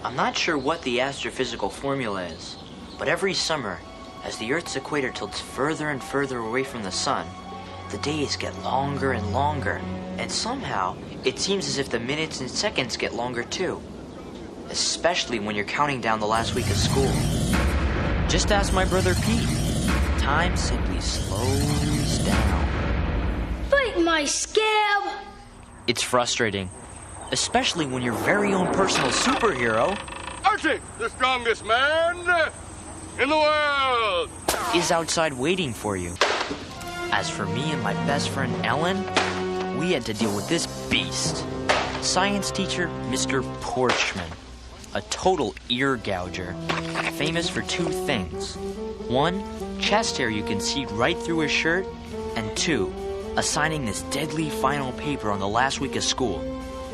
I'm not sure what the astrophysical formula is, but every summer, as the Earth's equator tilts further and further away from the sun, the days get longer and longer, and somehow it seems as if the minutes and seconds get longer too, especially when you're counting down the last week of school. Just ask my brother Pete. Time simply slows down. Bite my scab! It's frustrating, especially when your very own personal superhero, Archie, the strongest man in the world, is outside waiting for you. As for me and my best friend Ellen, we had to deal with this beast. Science teacher, Mr. Porchman. A total ear gouger, famous for two things. One, chest hair you can see right through his shirt, and two, assigning this deadly final paper on the last week of school,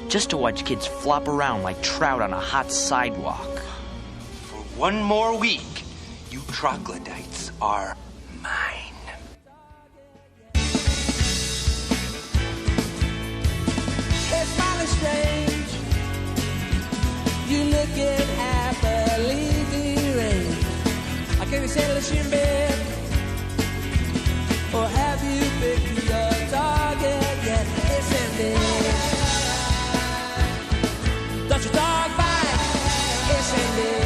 just to watch kids flop around like trout on a hot sidewalk. For one more week, you troglodytes are mine. It's mighty strange. You looking happily deranged. I can't settle this in bed. Or have you picked your target yet? It's ended. Don't your dog bite? It's ended.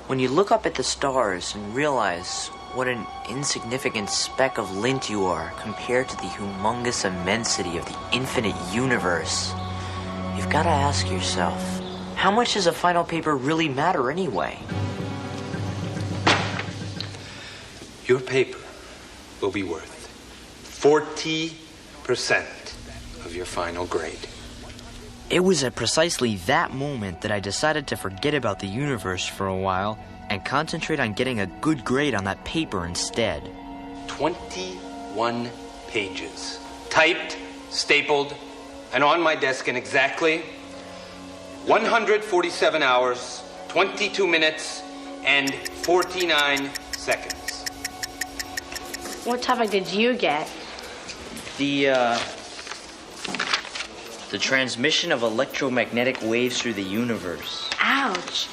When you look up at the stars and realize what an insignificant speck of lint you are compared to the humongous immensity of the infinite universe, you've got to ask yourself, how much does a final paper really matter anyway? Your paper will be worth 40% of your final grade. It was at precisely that moment that I decided to forget about the universe for a while and concentrate on getting a good grade on that paper instead. 21 pages. Typed, stapled, and on my desk in exactly 147 hours, 22 minutes, and 49 seconds. What topic did you get? The transmission of electromagnetic waves through the universe. Ouch.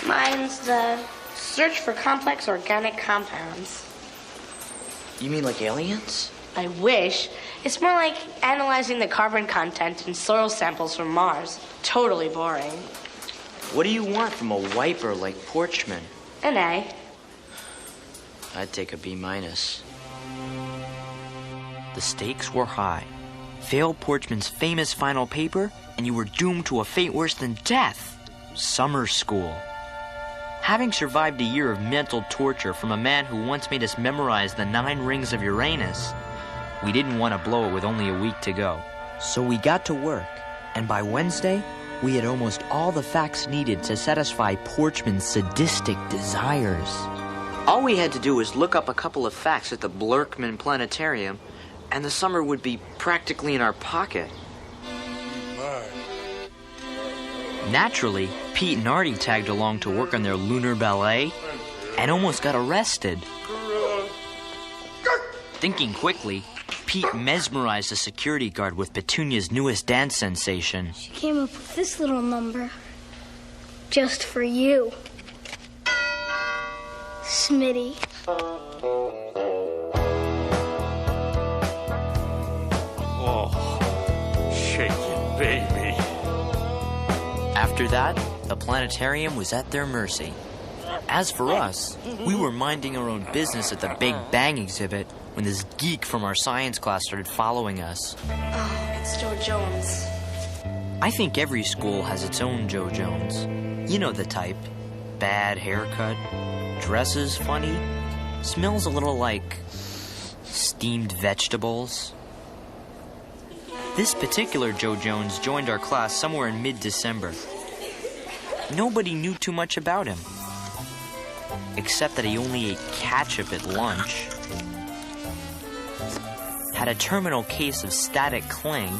Mine's the search for complex organic compounds. You mean like aliens? I wish. It's more like analyzing the carbon content in soil samples from Mars. Totally boring. What do you want from a wiper like Porchman? An A. I'd take a B-. The stakes were high. Fail Porchman's famous final paper, and you were doomed to a fate worse than death. Summer school. Having survived a year of mental torture from a man who once made us memorize the 9 rings of Uranus, we didn't want to blow it with only a week to go. So we got to work, and by Wednesday, we had almost all the facts needed to satisfy Porchman's sadistic desires. All we had to do was look up a couple of facts at the Blurkman Planetarium, and the summer would be practically in our pocket. Naturally, Pete and Artie tagged along to work on their lunar ballet and almost got arrested. Thinking quickly, Pete mesmerized a security guard with Petunia's newest dance sensation. She came up with this little number. Just for you. Smitty. shake it, baby. After that, the planetarium was at their mercy. As for us, we were minding our own business at the Big Bang exhibit when this geek from our science class started following us. Oh, it's Joe Jones. I think every school has its own Joe Jones. You know the type. Bad haircut, dresses funny, smells a little like steamed vegetables. This particular Joe Jones joined our class somewhere in mid-December. Nobody knew too much about him, except that he only ate ketchup at lunch, had a terminal case of static cling,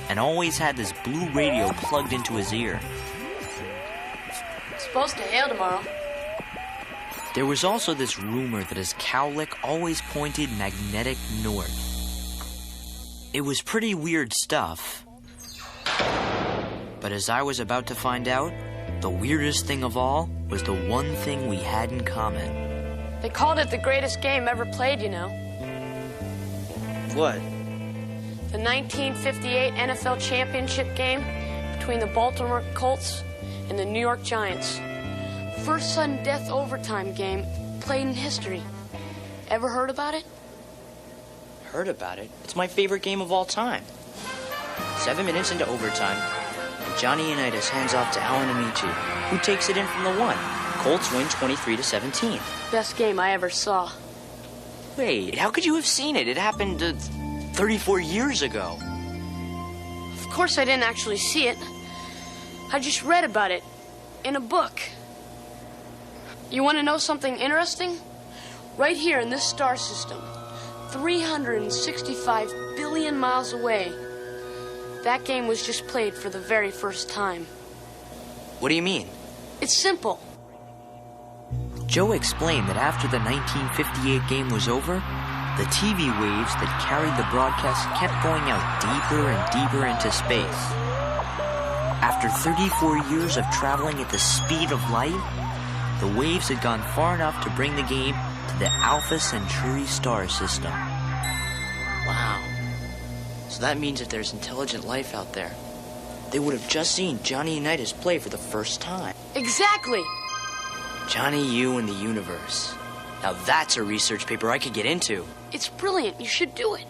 and always had this blue radio plugged into his ear. It's supposed to hail tomorrow. There was also this rumor that his cowlick always pointed magnetic north. It was pretty weird stuff. But as I was about to find out, the weirdest thing of all was the one thing we had in common. They called it the greatest game ever played, you know. What? The 1958 NFL Championship game between the Baltimore Colts and the New York Giants. First sudden death overtime game played in history. Ever heard about it? Heard about it? It's my favorite game of all time. 7 minutes into overtime, and Johnny Unitas hands off to Alan Amici, who takes it in from the one. Colts win 23-17. Best game I ever saw. Wait, how could you have seen it? It happened 34 years ago. Of course I didn't actually see it. I just read about it in a book. You want to know something interesting? Right here in this star system, 365 billion miles away, that game was just played for the very first time. What do you mean? It's simple. Joe explained that after the 1958 game was over, the TV waves that carried the broadcast kept going out deeper and deeper into space. After 34 years of traveling at the speed of light, the waves had gone far enough to bring the game to the Alpha Centauri star system. Wow. So that means if there's intelligent life out there, they would have just seen Johnny Unitas play for the first time. Exactly. Johnny U and the Universe. Now that's a research paper I could get into. It's brilliant. You should do it.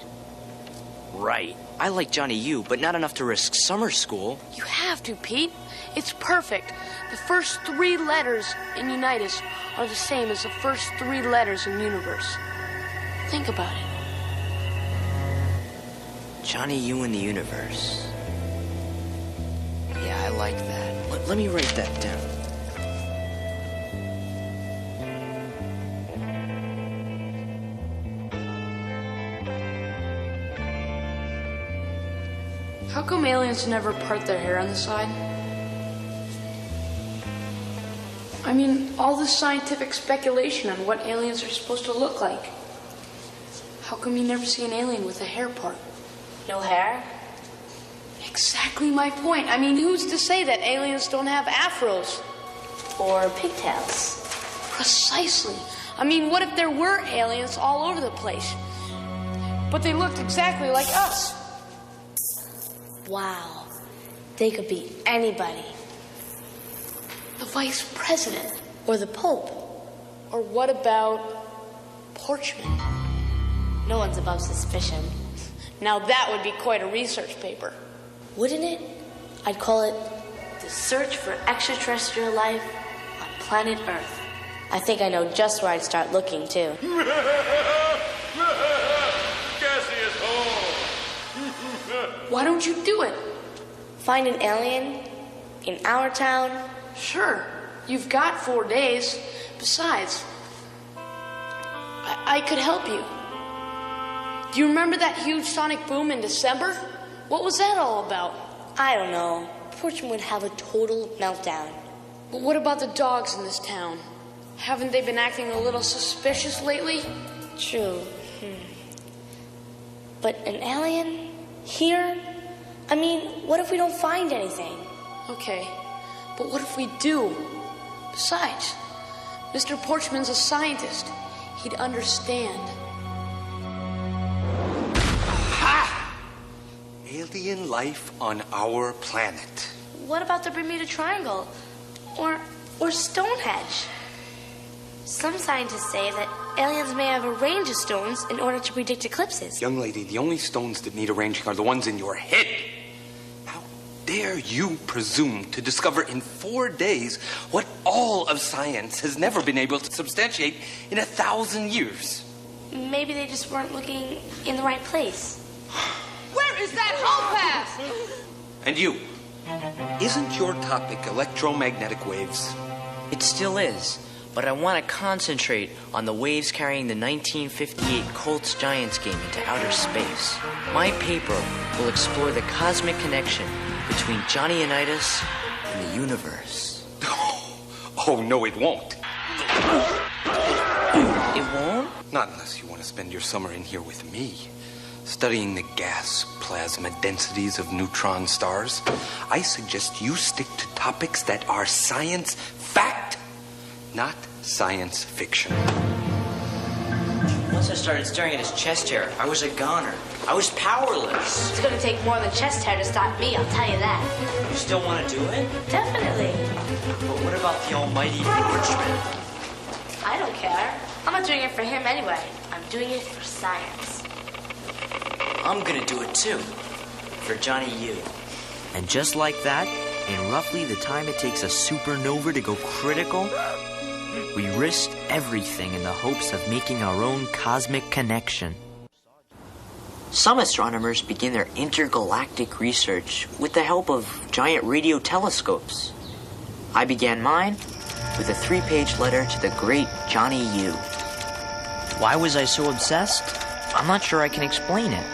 Right. I like Johnny U, but not enough to risk summer school. You have to, Pete. It's perfect. The first 3 letters in Unitas are the same as the first 3 letters in Universe. Think about it. Johnny U and the Universe. Yeah, I like that. Let me write that down. How come aliens never part their hair on the side? I mean, all this scientific speculation on what aliens are supposed to look like. How come you never see an alien with a hair part? No hair? Exactly my point. I mean, who's to say that aliens don't have afros? Or pigtails? Precisely. I mean, what if there were aliens all over the place, but they looked exactly like us? Wow. They could be anybody. The vice president. Or the Pope. Or what about Porchman? No one's above suspicion. Now that would be quite a research paper. Wouldn't it? I'd call it The Search for Extraterrestrial Life on Planet Earth. I think I know just where I'd start looking, too. Cassie's home. Why don't you do it? Find an alien in our town? Sure. You've got 4 days. Besides, I could help you. Do you remember that huge sonic boom in December? What was that all about? I don't know. Porchman would have a total meltdown. But what about the dogs in this town? Haven't they been acting a little suspicious lately? True. But an alien? Here? I mean, what if we don't find anything? Okay, but what if we do? Besides, Mr. Porchman's a scientist. He'd understand. Ha! Alien life on our planet. What about the Bermuda Triangle? Or Stonehenge? Some scientists say that aliens may have arranged stones in order to predict eclipses. Young lady, the only stones that need arranging are the ones in your head. How dare you presume to discover in 4 days what all of science has never been able to substantiate in 1,000 years? Maybe they just weren't looking in the right place. Where is is that hall pass? And you, isn't your topic electromagnetic waves? It still is, but I want to concentrate on the waves carrying the 1958 Colts-Giants game into outer space. My paper will explore the cosmic connection between Johnny Unitas and the universe. Oh, no, it won't. It won't? Not unless you want to spend your summer in here with me, studying the gas plasma densities of neutron stars. I suggest you stick to topics that are science fact, not science fiction. Once I started staring at his chest hair, I was a goner. I was powerless. It's gonna take more than chest hair to stop me, I'll tell you that. You still want to do it? Definitely. But what about the almighty Porchman? I don't care. I'm not doing it for him anyway. I'm doing it for science. I'm gonna do it too. For Johnny U. And just like that, in roughly the time it takes a supernova to go critical, we risked everything in the hopes of making our own cosmic connection. Some astronomers begin their intergalactic research with the help of giant radio telescopes. I began mine with a 3-page letter to the great Johnny U. Why was I so obsessed? I'm not sure I can explain it.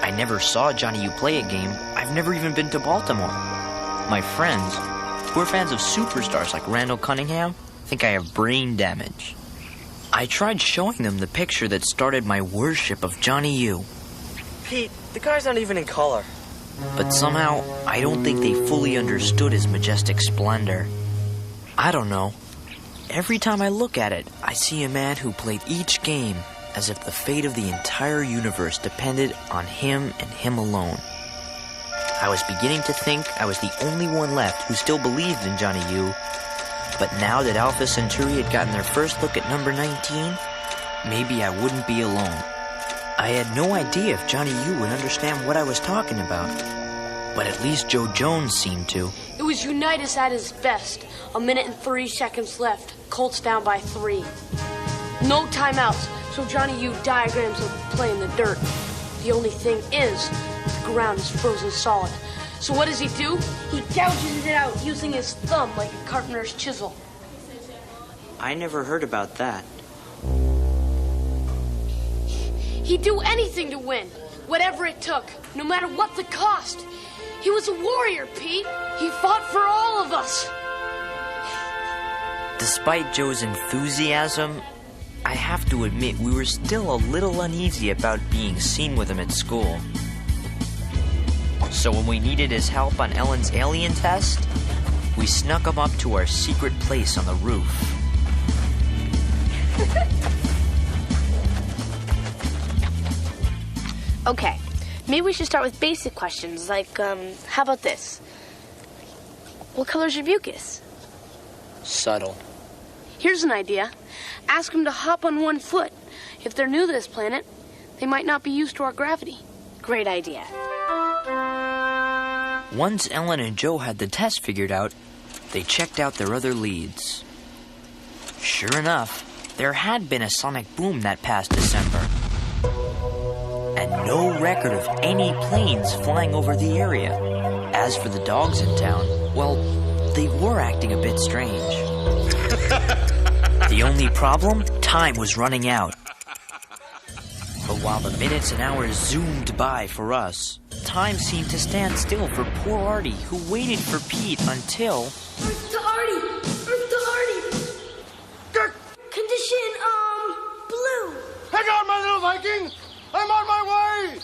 I never saw Johnny U play a game. I've never even been to Baltimore. My friends, who are fans of superstars like Randall Cunningham, think I have brain damage. I tried showing them the picture that started my worship of Johnny U. Pete, the guy's not even in color. But somehow, I don't think they fully understood his majestic splendor. I don't know. Every time I look at it, I see a man who played each game as if the fate of the entire universe depended on him and him alone. I was beginning to think I was the only one left who still believed in Johnny U. But now that Alpha Centauri had gotten their first look at number 19, maybe I wouldn't be alone. I had no idea if Johnny U would understand what I was talking about. But at least Joe Jones seemed to. It was Unitas at his best. 1 minute and 3 seconds left. Colts down by 3. No timeouts, so Johnny U diagrams the play in the dirt. The only thing is, the ground is frozen solid. So what does he do? He gouges it out using his thumb like a carpenter's chisel. I never heard about that. He'd do anything to win, whatever it took, no matter what the cost. He was a warrior, Pete. He fought for all of us. Despite Joe's enthusiasm, I have to admit we were still a little uneasy about being seen with him at school. So when we needed his help on Ellen's alien test, we snuck him up to our secret place on the roof. Okay, maybe we should start with basic questions like, how about this? What color's your mucus? Subtle. Here's an idea. Ask them to hop on one foot. If they're new to this planet, they might not be used to our gravity. Great idea. Once Ellen and Joe had the test figured out, they checked out their other leads. Sure enough, there had been a sonic boom that past December. And no record of any planes flying over the area. As for the dogs in town, well, they were acting a bit strange. The only problem? Time was running out. But while the minutes and hours zoomed by for us, time seemed to stand still for poor Artie, who waited for Pete until... Earth to Artie! Earth to Artie! Condition, blue. Hang on, my little Viking! I'm on my way!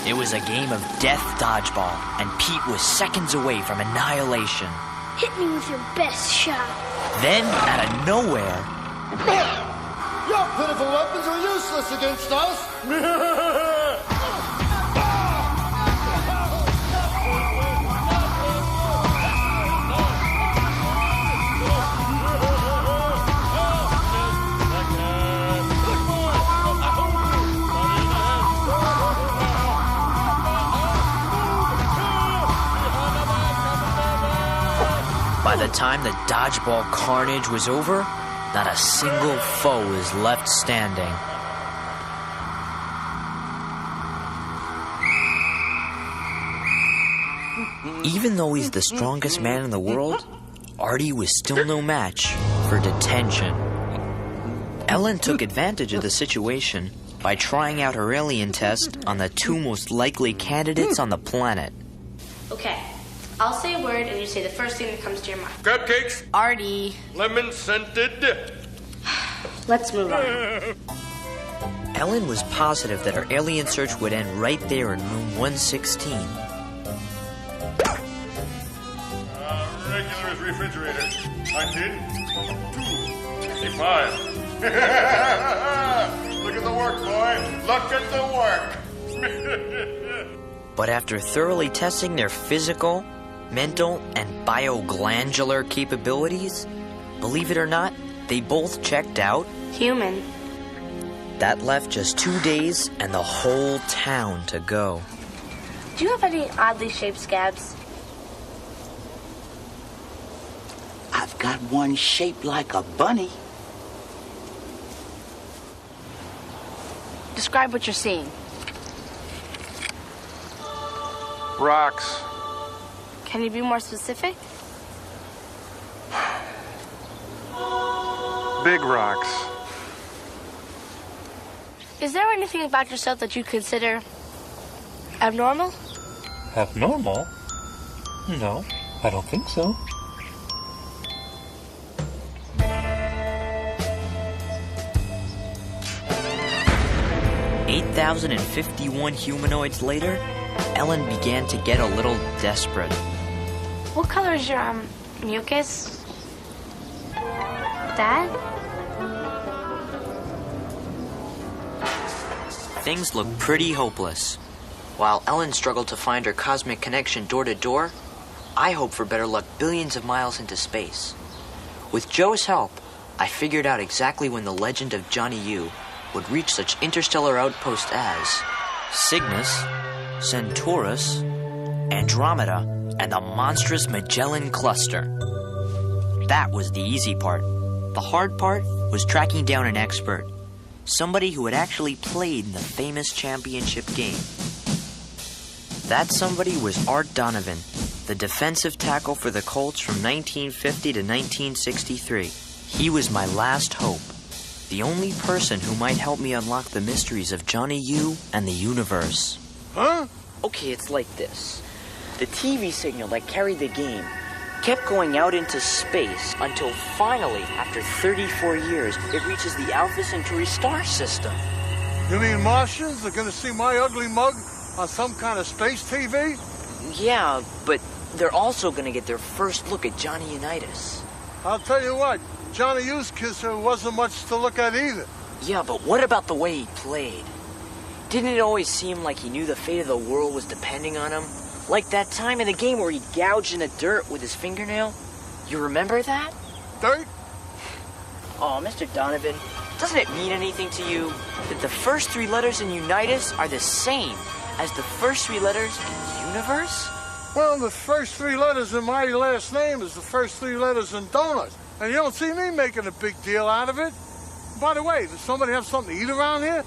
It was a game of death dodgeball, and Pete was seconds away from annihilation. Hit me with your best shot. Then, out of nowhere... Your pitiful weapons are useless against us! By the time the dodgeball carnage was over, not a single foe is left standing. Even though he's the strongest man in the world, Artie was still no match for detention. Ellen took advantage of the situation by trying out her alien test on the two most likely candidates on the planet. Okay, I'll say a word and you say the first thing that comes to your mind. Cupcakes, Artie. lemon scented. Let's move on. Ellen was positive that her alien search would end right there in room 116. Regular as refrigerator. 1955. Look at the work, boy. Look at the work. But after thoroughly testing their physical, mental, and bioglandular capabilities, believe it or not, they both checked out. Human. That left just 2 days and the whole town to go. Do you have any oddly shaped scabs? I've got one shaped like a bunny. Describe what you're seeing. Rocks. Can you be more specific? Big rocks. Is there anything about yourself that you consider abnormal? Abnormal? No, I don't think so. $8,051 humanoids later, Ellen began to get a little desperate. What color is your, mucus? Dad? Things looked pretty hopeless. While Ellen struggled to find her cosmic connection door to door, I hoped for better luck billions of miles into space. With Joe's help, I figured out exactly when the legend of Johnny U would reach such interstellar outposts as Cygnus, Centaurus, Andromeda, and the monstrous Magellan Cluster. That was the easy part. The hard part was tracking down an expert, somebody who had actually played in the famous championship game. That somebody was Art Donovan, the defensive tackle for the Colts from 1950 to 1963. He was my last hope, the only person who might help me unlock the mysteries of Johnny U and the universe. Huh? Okay, it's like this. The TV signal that carried the game kept going out into space until finally, after 34 years, it reaches the Alpha Centauri star system. You mean Martians are gonna see my ugly mug on some kind of space TV? Yeah, but they're also gonna get their first look at Johnny Unitas. I'll tell you what, Johnny U's kisser wasn't much to look at either. Yeah, but what about the way he played? Didn't it always seem like he knew the fate of the world was depending on him? Like that time in the game where he gouged in the dirt with his fingernail? You remember that? Dirt? Oh, Mr. Donovan, doesn't it mean anything to you that the first three letters in Unitas are the same as the first three letters in Universe? Well, the first three letters in my last name is the first three letters in donuts. And you don't see me making a big deal out of it. By the way, does somebody have something to eat around here?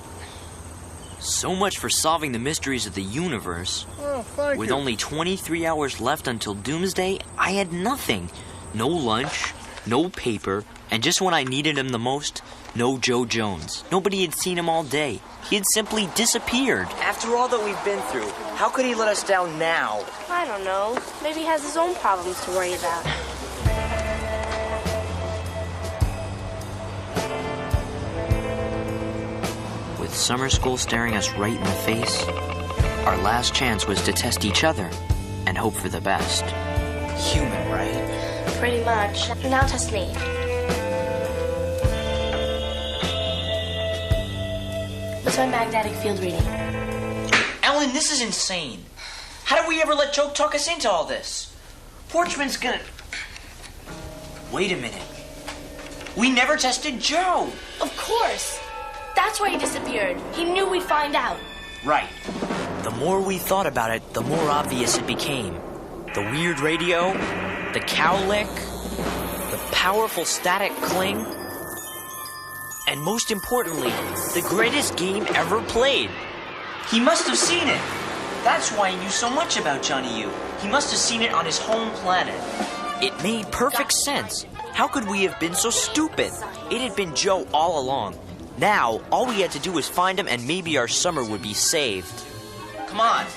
So much for solving the mysteries of the universe. Oh, thank With you. only 23 hours left until doomsday, I had nothing. No lunch, no paper, and just when I needed him the most, no Joe Jones. Nobody had seen him all day. He had simply disappeared. After all that we've been through, how could he let us down now? I don't know. Maybe he has his own problems to worry about. With summer school staring us right in the face, our last chance was to test each other and hope for the best. Human, right? Pretty much. Now test me. What's my magnetic field reading? Ellen, this is insane. How did we ever let Joe talk us into all this? Porchman's gonna... Wait a minute. We never tested Joe. Of course. That's why he disappeared. He knew we'd find out. Right. The more we thought about it, the more obvious it became. The weird radio, the cow lick, powerful static cling, and most importantly, the greatest game ever played. He must have seen it. That's why he knew so much about Johnny U. He must have seen it on his home planet. It made perfect sense. How could we have been so stupid? It had been Joe all along. Now, all we had to do was find him and maybe our summer would be saved. Come on.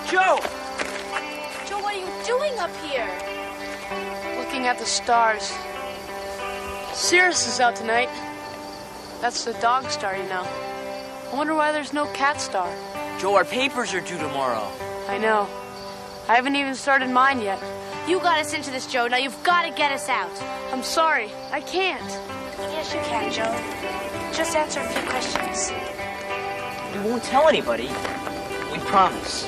Joe! Joe, what are you doing up here? Looking at the stars. Sirius is out tonight. That's the dog star, you know. I wonder why there's no cat star. Joe, our papers are due tomorrow. I know. I haven't even started mine yet. You got us into this, Joe. Now you've got to get us out. I'm sorry. I can't. Yes, you can, Joe. Just answer a few questions. We won't tell anybody. We promise.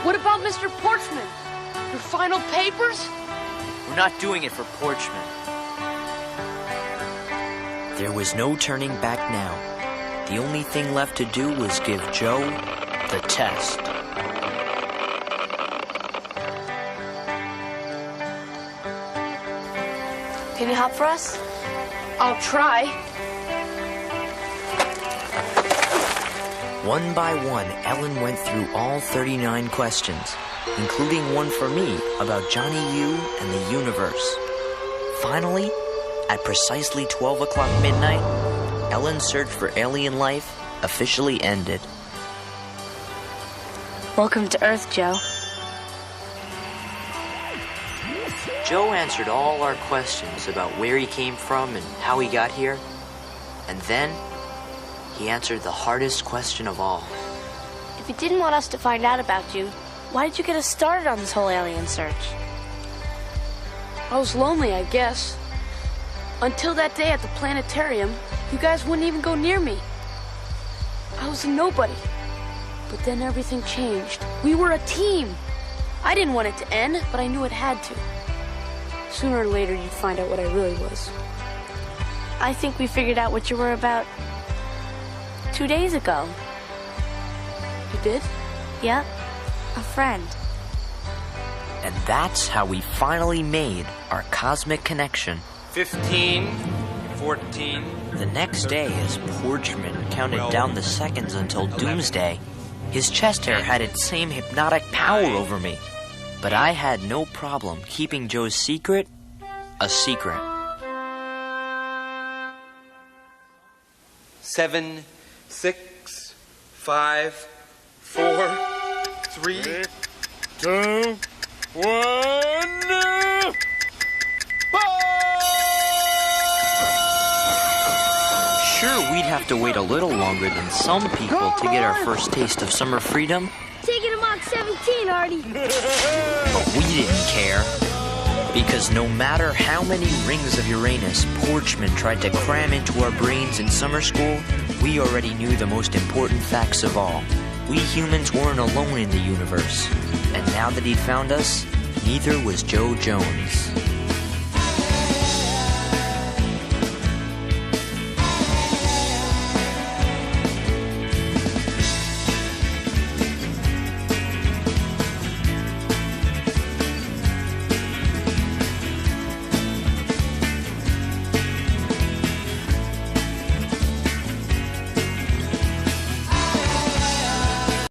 What about Mr. Porchman? Your final papers? We're not doing it for Porchman. There was no turning back now. The only thing left to do was give Joe the test. Can you help for us? I'll try. One by one, Ellen went through all 39 questions, including one for me about Johnny U and the universe. Finally, at precisely 12 o'clock midnight, Ellen's search for alien life officially ended. Welcome to Earth, Joe. Joe answered all our questions about where he came from and how he got here. And then, he answered the hardest question of all. If you didn't want us to find out about you, why did you get us started on this whole alien search? I was lonely, I guess. Until that day at the planetarium, you guys wouldn't even go near me. I was a nobody. But then everything changed. We were a team. I didn't want it to end, but I knew it had to. Sooner or later, you'd find out what I really was. I think we figured out what you were about 2 days ago. You did? Yep, a friend. And that's how we finally made our cosmic connection. 15, 14. The next day, as Porchman counted down the seconds until doomsday, his chest hair had its same hypnotic power over me. But I had no problem keeping Joe's secret a secret. 7, 6, 5, 4, 3, 2, 1. Sure, we'd have to wait a little longer than some people to get our first taste of summer freedom. Take it to Mach 17, Artie. But we didn't care. Because no matter how many rings of Uranus Porchman tried to cram into our brains in summer school, we already knew the most important facts of all. We humans weren't alone in the universe. And now that he'd found us, neither was Joe Jones.